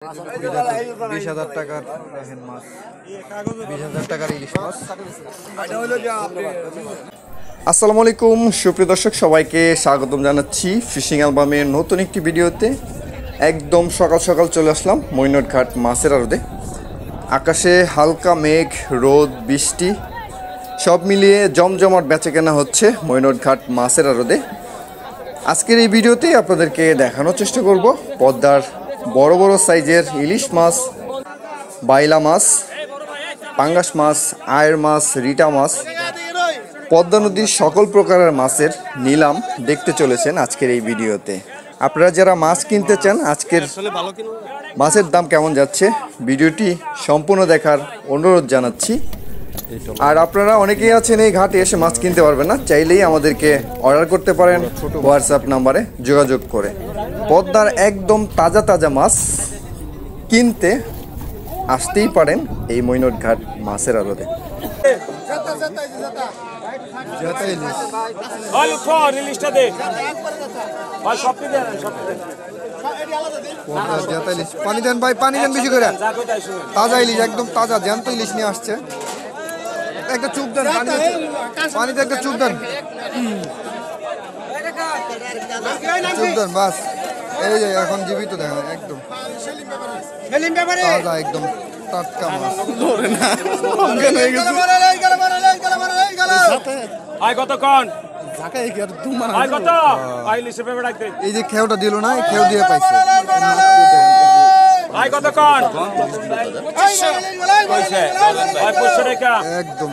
20,000 টাকার দেখেন মাছ, 20,000 টাকার ইলিশ মাছ। আসসালামু আলাইকুম সুপ্রিয় দর্শক, সবাইকে স্বাগতম জানাচ্ছি ফিশিং অ্যালবামের নতুন একটি ভিডিওতে। একদম সকাল সকাল চলে আসলাম মৈনটঘাট মাছের আড়তে। আকাশে হালকা মেঘ, রোদ, বৃষ্টি সব মিলিয়ে জমজমাট বেচাকেনা হচ্ছে মৈনটঘাট মাছের আড়তে। আজকের এই ভিডিওতে আপনাদেরকে দেখানোর চেষ্টা করব পদ্মার বড় বড় সাইজের ইলিশ মাছ, বাইলা মাছ, পাঙ্গাস মাছ, আয়ের মাছ, রিটা মাছ, পদ্মা নদীর সকল প্রকারের মাছের নিলাম দেখতে চলেছেন আজকের এই ভিডিওতে। আপনারা যারা মাছ কিনতে চান, আজকের মাছের দাম কেমন যাচ্ছে ভিডিওটি সম্পূর্ণ দেখার অনুরোধ জানাচ্ছি। আর আপনারা অনেকেই আছেন এই ঘাটে এসে মাছ কিনতে পারবেন না, চাইলেই আমাদেরকে অর্ডার করতে পারেন হোয়াটসঅ্যাপ নাম্বারে যোগাযোগ করে। পদ্মার একদম তাজা তাজা মাছ কিনতে আসতেই পারেন এই মৈনটঘাট মাছের আড়তে। পানি দেন ভাই, পানি দেন বেশি করে। তাজা ইলিশ, একদম তাজা জ্যান্ত ইলিশ নিয়ে আসছে। একটা চুপ দেন, পানিতে একটা চুপ দেন, চুপ দেন বাস। এই যে এখন জীবিত দেখেন, একদম তাজা, একদম টাটকা মাছ। এই যে খেউটা দিল না, এই খেউ দিয়ে পাইছে। একদম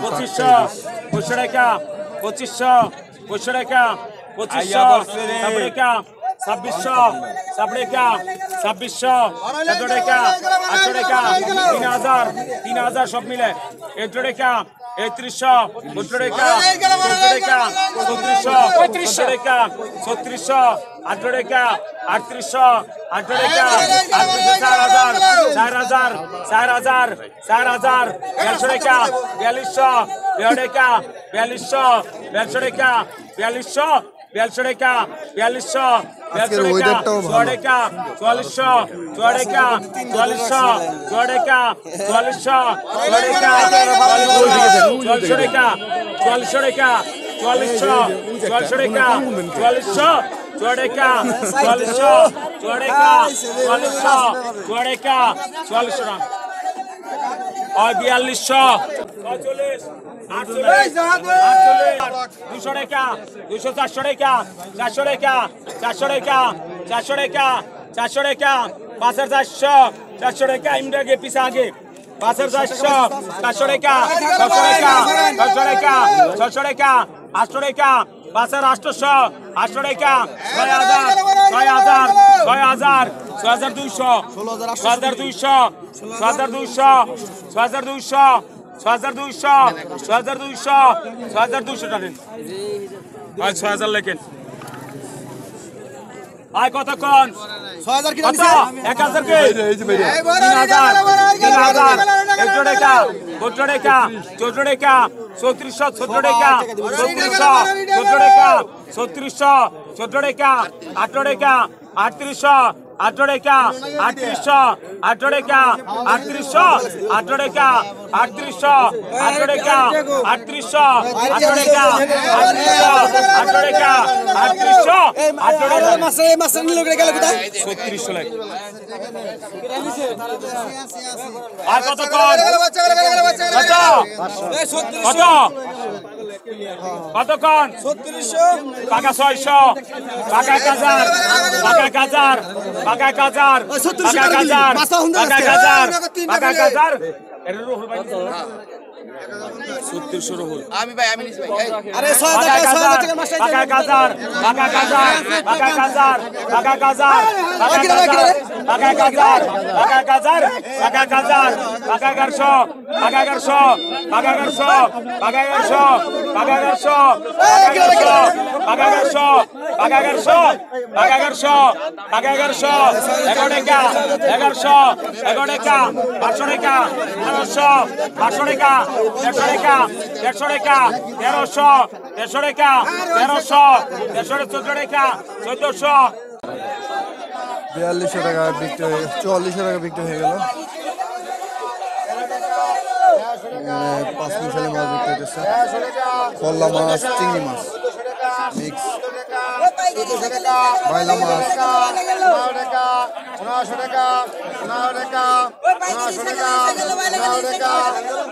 3,000 সব মিলে 3300, 3200, 3400, 3600, 3800, 3800, 4000, 4000, 4000, 4000, 4200, 4200, 4200, 4200, 4200, 4200, 4200, 6,000 লেখেন। আয় কতক্ষণ? 6,000 কি দিছে? 1,000 কে? 3,000, 3,000, 1 টাকা, 2 টাকা, 14 টাকা, 3400, 14 টাকা, 3400, 14 টাকা, 3400, 14 টাকা, 18 টাকা, 3800, 18 টাকা, 3800, 18 টাকা, 3800, 18 টাকা, 3800, 18 টাকা, 3800, 18 টাকা, 3800, 18 টাকা, 3800, 18 টাকা। মাছ নিল গেল কোথায়? 3600 লাগে। আর কত কর? কত? কতক্ষণ? 3600, টাকা 600, টাকা 1000, টাকা 1000, টাকা 1000, টাকা 1000, টাকা 1000, টাকা 1000। এর রুহুল ভাই 3600 রুহুল। আমি ভাই, আমি নিছি ভাই। আরে 6,000 টাকা মাস্টার, টাকা 1000, টাকা 1000, টাকা 1000, টাকা 1000, টাকা 1000, টাকা 1000, টাকা 1000, টাকা 1000, টাকা 1100, টাকা 1100, টাকা 1100, টাকা 1100, টাকা 1100, টাকা 1100, টাকা 1100, টাকা 1100, টাকা 1100, 11 টাকা, 1100, 11 টাকা, 500 টাকা, 1200, 500 টাকা, 150 টাকা, 150 টাকা, 1300, 150 টাকা, 1300, 150, 14 টাকা, 1400, 4200 টাকা বিক্রি হয়ে 4400 টাকা বিক্রি হয়ে গেল। 5 মিশালি মাছ বিক্রি হচ্ছে, কল্লা মাছ, চিংড়ি মাছ মিক্স, বাইলা মাছ, 1900 টাকা, 1900 টাকা, 1900 টাকা,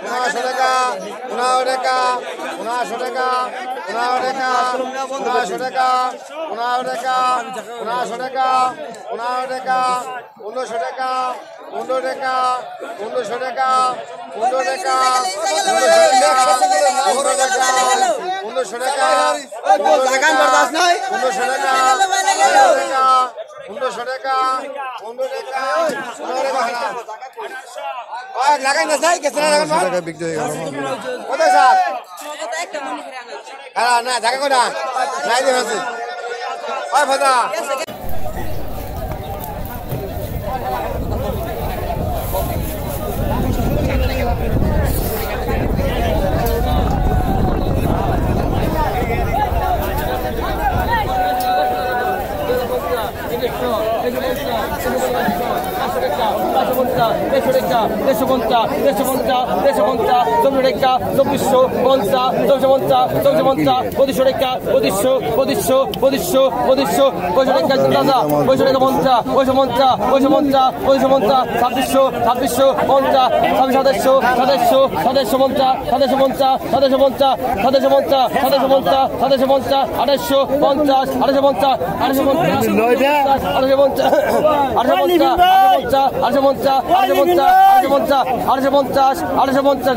1900 টাকা, 1900 টাকা, 1900 টাকা, 1900 টাকা, 1900 টাকা, 1900 টাকা, 1900 টাকা, 1900 টাকা, 1900 টাকা, 1900 টাকা, 1900 টাকা, 1900 টাকা, 1900 টাকা, 1900 টাকা, 1800 টাকা বিক্রি হয়ে গেল। না জায়গা কোনা নাই দিয়েছে ওই ফাদা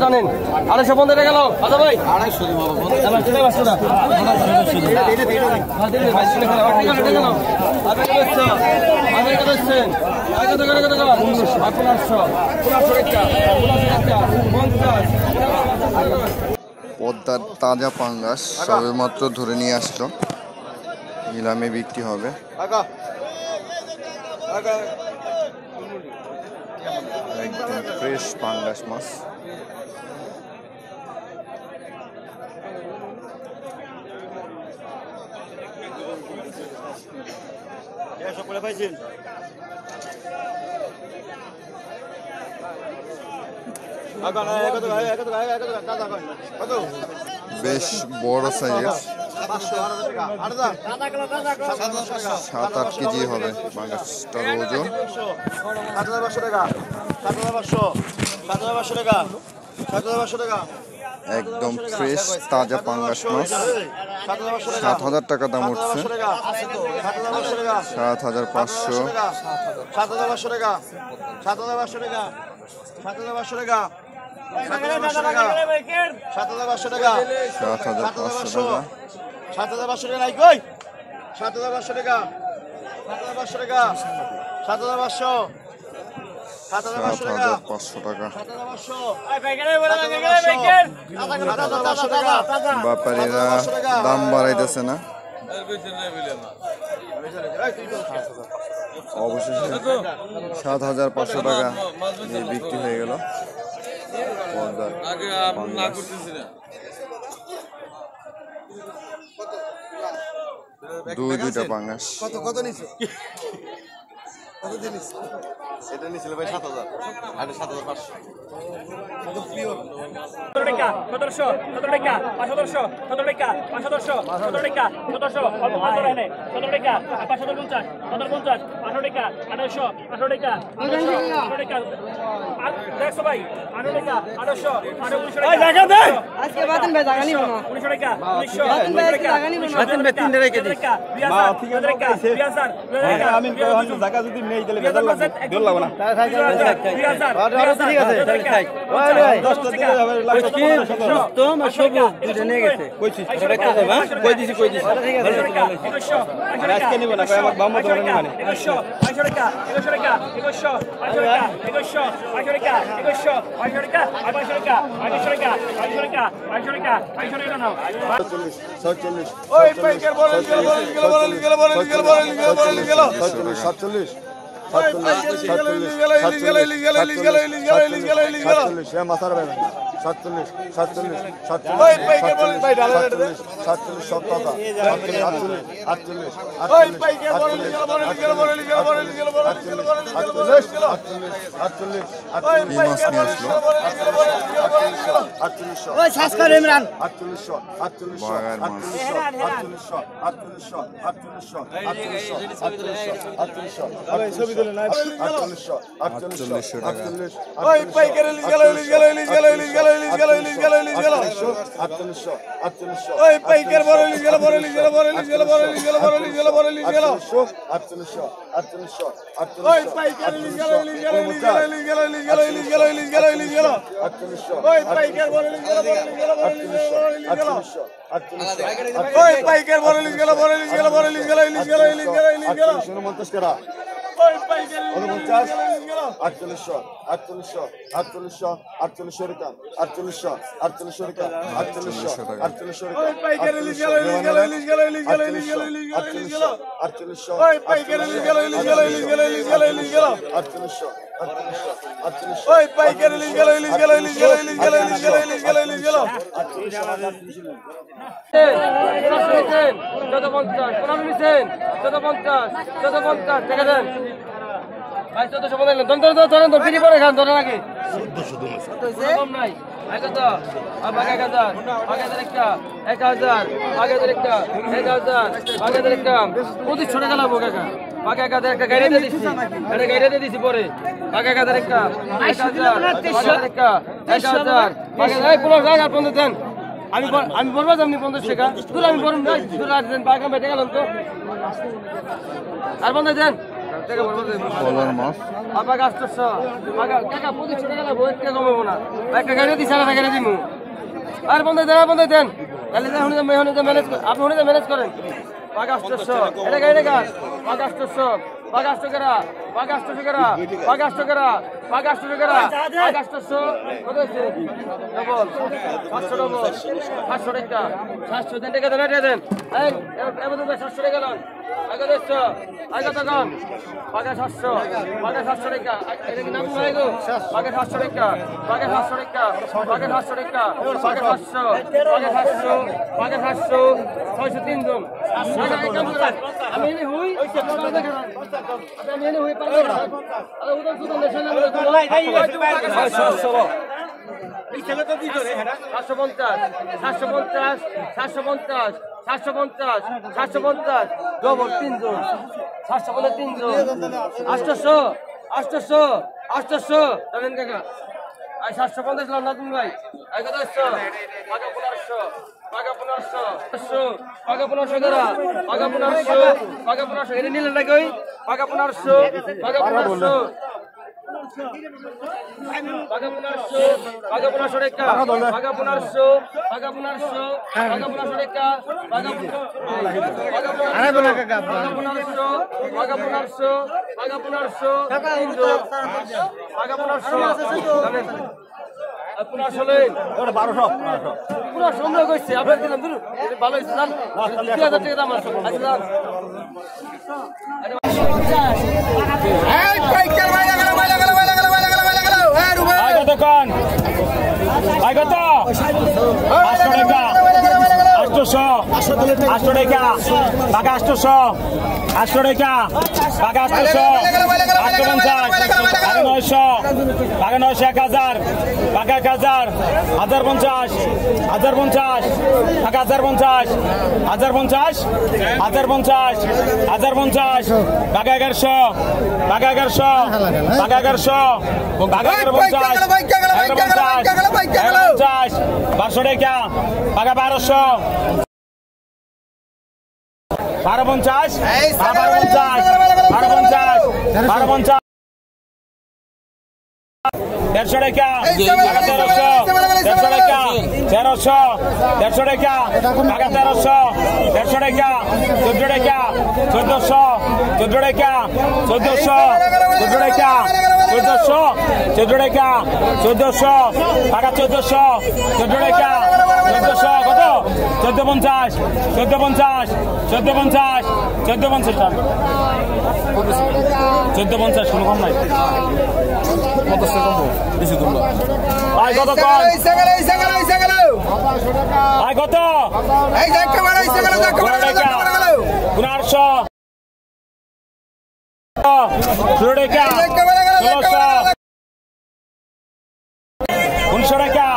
জানেন 850 গেল দাদা ভাই 250 পদ্মার তাজা পাঙ্গাস সবে মাত্র ধরে নিয়ে আসলো, নিলামে বিক্রি হবে। একদম ফ্রেশ পাঙ্গাস মাছ। বেশ বড় সাইজের, 7-8 কেজি হবে পাঙ্গাসটার ওজন। 7500 টাকা, 7500, 7500 টাকা, 7500 টাকা, একদম ফ্রেশ তাজা পাঙ্গাস মাছ। 7000 টাকা দাম উঠছে, 7500, 7500 টাকা, 7500 টাকা, 7500 টাকা, 7500 টাকা, 7500 টাকা, 7500 টাকা, 7500 টাকা নাই কই, 7500 টাকা, 7500 টাকা, 7500, 7500 টাকা, 7500 টাকা। 7500 টাকা, ব্যাপারীরা দাম বাড়াইতেছে না, অবশেষে 7500 টাকা দিয়ে বিক্রি হয়ে গেল পদ্মার পাঙ্গাস। দুইটা পাঙ্গাস। কত নিছো? কত দিনিস? এটা নিছিল ভাই 7000, আর 7500। কত পিওর? 17 টাকা, 1700, 17 টাকা, 500, 17 টাকা, 500, 17 টাকা, 1700, অল্প 500 এনে, 17 টাকা, 550, 550, 500 টাকা, 800, 800 টাকা, 800 টাকা, আর 150 ভাই, 800 টাকা, 800, 800 টাকা, জায়গা দে আজকে বাতেন ভাই জায়গা নিব না 1900 টাকা, 1900 বাতেন ভাই আজকে জায়গা নিব না বাতেন ভাই 3 রেখে দিস মা ঠিক আছে 2000 আমি জায়গা যদি নেই তাহলে বেজার লাগবে, দূর লাগবে না। 2000 ঠিক আছে তাহলে খাই 10টা দিলে হবে লাগবে তো মা সবু দুইটা নিয়ে গেছে কইছিস রাখতে যাবে কই দিছি ঠিক আছে আর আজকে নিব না কই আমার বাম্মা ধরে নিব না 2100 টাকা 2100 টাকা 2100 টাকা 2100 টাকা 2100 টাকা 2200 টাকা 2200 টাকা 2200 টাকা 2200 টাকা 2200 টাকা নাও 47 ওই পাইকার বলেন গেল 47 47 মাথার 47 47 47 47 সব টাকা 48 আমি বলবো আপনি 50 টাকা তুই আমি বলবো না তুই রাখছেন বাগা বেটে গেলাম তো আর বন্ধ দেন টাকা বলবো বলার মাছ আবার 800 বাগা টাকা 25 টাকা লাগবে একটা কমাবো না একটা গাড়ি দিছ আর গাড়ি দিমু আর বন্ধ দেন তাহলে ম্যানেজ আপনি ম্যানেজ করেন বাগা 800 এটা গাড়ি টাকা বাগা 800 Pagas to Gara, Pagas to Gara, Pagas to Gara, Pagas to Gara, Pagas to So, what is it? Double, Pastoreka, Pastor, then take the letter then. And everything was Pastoreka. I got this, I got the gun. Pagas Hasso, Pagas Pastoreka, I think I'm going to go. Pagas Pastoreka, Pagas Pastoreka, Pagas Pastoreka, Pagas Hasso, Pagas Hasso, Pagas Hasso, Soy Tindum. I mean, who is আমি এনে হই পারবো না আরে উদর সুদন দেশে না এই ছেলে তো দিত রে 750 ডবল 3 জন 750 জন 800 জানেন কাকা আই 750 লাম না তুমি ভাই আই কত 100 পাকা 1500 Paga 1500 gara, paga 1500 ini nilai lagi, paga 1500, paga 1500 deka, paga 1500 deka, paga 1500 আপনার আসলে ওটা 1200 পুরো সংগ্রহ কইছে আপনার দিলাম দূর ভালো হইছে জান 3000 টাকা দাম আছে আচ্ছা এই পাইকার ভাই লাগা এই রুবে আই দোকান আই কত 800 টাকা 800 টাকা টাকা 800 টাকা টাকা 1450 কোনো কম নাই 50 টাকা বেশি তোমরা ভাই কত কম ভাই কত 1500 16 টাকা 1600 1900 টাকা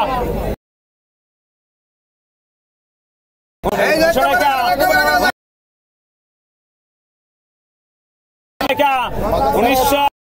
1900 টাকা 1900